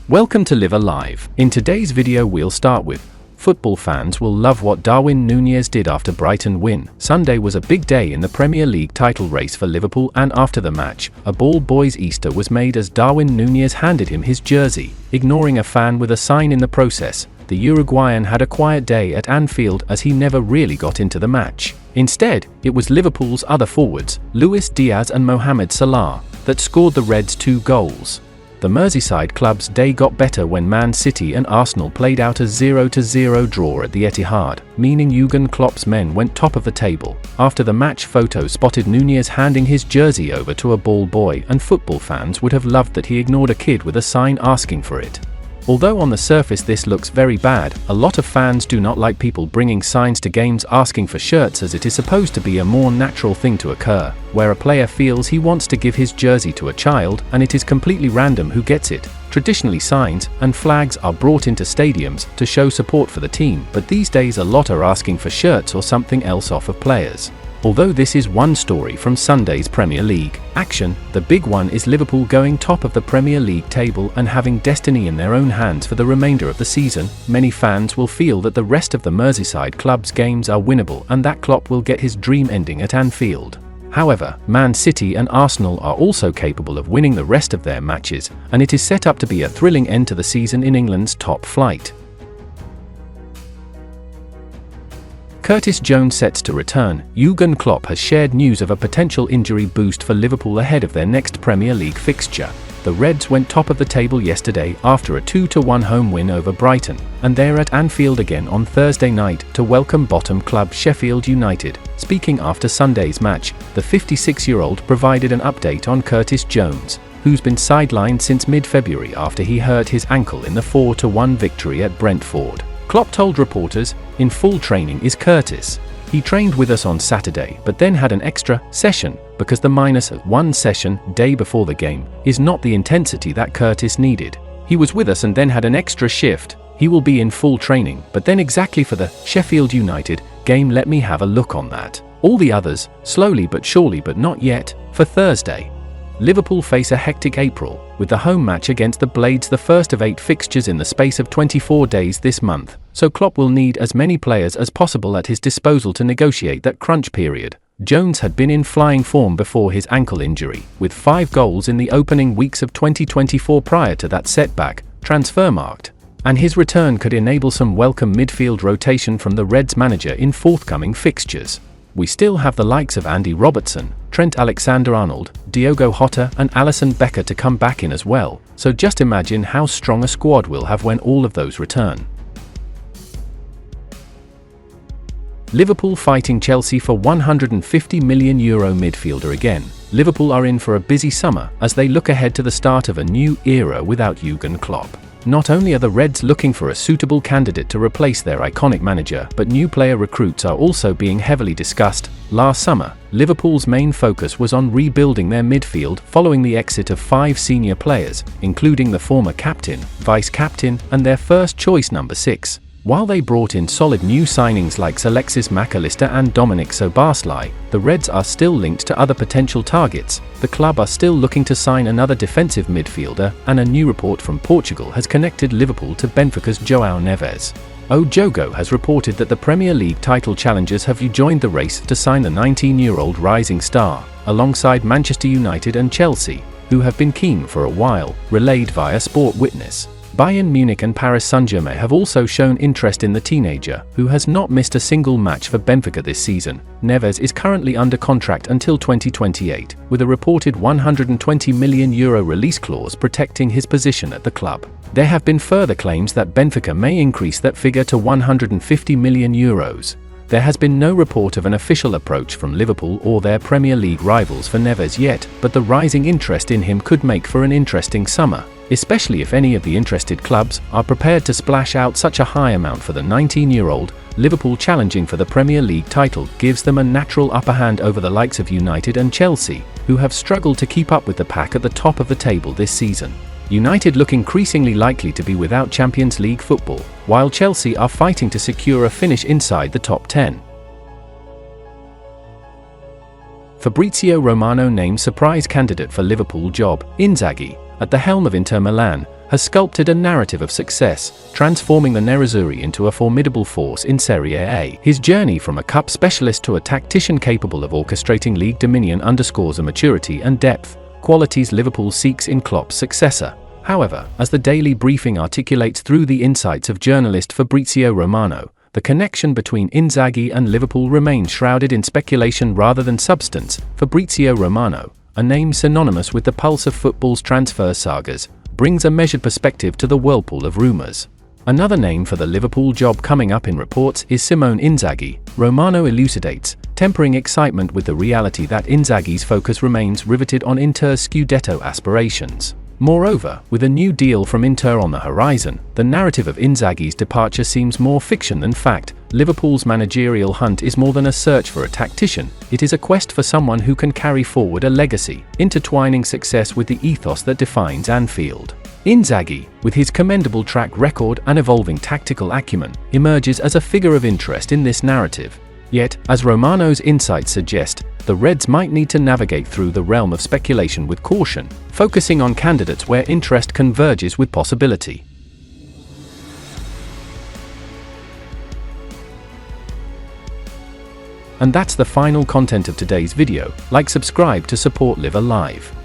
Welcome to Live Alive. In today's video we'll start with football fans will love what Darwin Nunez did after Brighton win. Sunday was a big day in the Premier League title race for Liverpool, and after the match, a bald boy's Easter was made as Darwin Nunez handed him his jersey, ignoring a fan with a sign in the process. The Uruguayan had a quiet day at Anfield as he never really got into the match. Instead, it was Liverpool's other forwards, Diaz and Mohamed Salah, that scored the Reds 2 goals. The Merseyside club's day got better when Man City and Arsenal played out a 0-0 draw at the Etihad, meaning Jurgen Klopp's men went top of the table. After the match, photos spotted Nunez handing his jersey over to a bald boy, and football fans would have loved that he ignored a kid with a sign asking for it. Although on the surface this looks very bad, a lot of fans do not like people bringing signs to games asking for shirts, as it is supposed to be a more natural thing to occur, where a player feels he wants to give his jersey to a child and it is completely random who gets it. Traditionally, signs and flags are brought into stadiums to show support for the team, but these days a lot are asking for shirts or something else off of players. Although this is one story from Sunday's Premier League action, the big one is Liverpool going top of the Premier League table and having destiny in their own hands for the remainder of the season. Many fans will feel that the rest of the Merseyside club's games are winnable and that Klopp will get his dream ending at Anfield. However, Man City and Arsenal are also capable of winning the rest of their matches, and it is set up to be a thrilling end to the season in England's top flight. Curtis Jones sets to return. Jurgen Klopp has shared news of a potential injury boost for Liverpool ahead of their next Premier League fixture. The Reds went top of the table yesterday after a 2-1 home win over Brighton, and they're at Anfield again on Thursday night to welcome bottom club Sheffield United. Speaking after Sunday's match, the 56-year-old provided an update on Curtis Jones, who's been sidelined since mid-February after he hurt his ankle in the 4-1 victory at Brentford. Klopp told reporters, "In full training is Curtis. He trained with us on Saturday but then had an extra session, because the -1 session day before the game is not the intensity that Curtis needed. He was with us and then had an extra shift. He will be in full training, but then exactly for the Sheffield United game let me have a look on that. All the others, slowly but surely, but not yet, for Thursday." Liverpool face a hectic April, with the home match against the Blades the first of 8 fixtures in the space of 24 days this month, so Klopp will need as many players as possible at his disposal to negotiate that crunch period. Jones had been in flying form before his ankle injury, with 5 goals in the opening weeks of 2024 prior to that setback, transfermarked, and his return could enable some welcome midfield rotation from the Reds manager in forthcoming fixtures. We still have the likes of Andy Robertson, Trent Alexander-Arnold, Diogo Jota and Alisson Becker to come back in as well, so just imagine how strong a squad we'll have when all of those return. Liverpool fighting Chelsea for €150 million midfielder again. Liverpool are in for a busy summer as they look ahead to the start of a new era without Jurgen Klopp. Not only are the Reds looking for a suitable candidate to replace their iconic manager, but new player recruits are also being heavily discussed. Last summer, Liverpool's main focus was on rebuilding their midfield following the exit of 5 senior players, including the former captain, vice-captain, and their first-choice number 6. While they brought in solid new signings like Alexis Mac Allister and Dominic Szoboszlai, the Reds are still linked to other potential targets. The club are still looking to sign another defensive midfielder, and a new report from Portugal has connected Liverpool to Benfica's João Neves. O Jogo has reported that the Premier League title challengers have joined the race to sign the 19-year-old rising star, alongside Manchester United and Chelsea, who have been keen for a while, relayed via Sport Witness. Bayern Munich and Paris Saint-Germain have also shown interest in the teenager, who has not missed a single match for Benfica this season. Neves is currently under contract until 2028, with a reported €120 million release clause protecting his position at the club. There have been further claims that Benfica may increase that figure to €150 million. There has been no report of an official approach from Liverpool or their Premier League rivals for Neves yet, but the rising interest in him could make for an interesting summer, especially if any of the interested clubs are prepared to splash out such a high amount for the 19-year-old. Liverpool challenging for the Premier League title gives them a natural upper hand over the likes of United and Chelsea, who have struggled to keep up with the pack at the top of the table this season. United look increasingly likely to be without Champions League football, while Chelsea are fighting to secure a finish inside the top 10. Fabrizio Romano named surprise candidate for Liverpool job. Inzaghi, at the helm of Inter Milan, has sculpted a narrative of success, transforming the Nerazzurri into a formidable force in Serie A. His journey from a cup specialist to a tactician capable of orchestrating league dominion underscores a maturity and depth, qualities Liverpool seeks in Klopp's successor. However, as the Daily Briefing articulates through the insights of journalist Fabrizio Romano, the connection between Inzaghi and Liverpool remains shrouded in speculation rather than substance. Fabrizio Romano, a name synonymous with the pulse of football's transfer sagas, brings a measured perspective to the whirlpool of rumours. Another name for the Liverpool job coming up in reports is Simone Inzaghi, Romano elucidates, tempering excitement with the reality that Inzaghi's focus remains riveted on Inter's Scudetto aspirations. Moreover, with a new deal from Inter on the horizon, the narrative of Inzaghi's departure seems more fiction than fact. Liverpool's managerial hunt is more than a search for a tactician, it is a quest for someone who can carry forward a legacy, intertwining success with the ethos that defines Anfield. Inzaghi, with his commendable track record and evolving tactical acumen, emerges as a figure of interest in this narrative. Yet, as Romano's insights suggest, the Reds might need to navigate through the realm of speculation with caution, focusing on candidates where interest converges with possibility. And that's the final content of today's video. Like, subscribe to support Live Alive.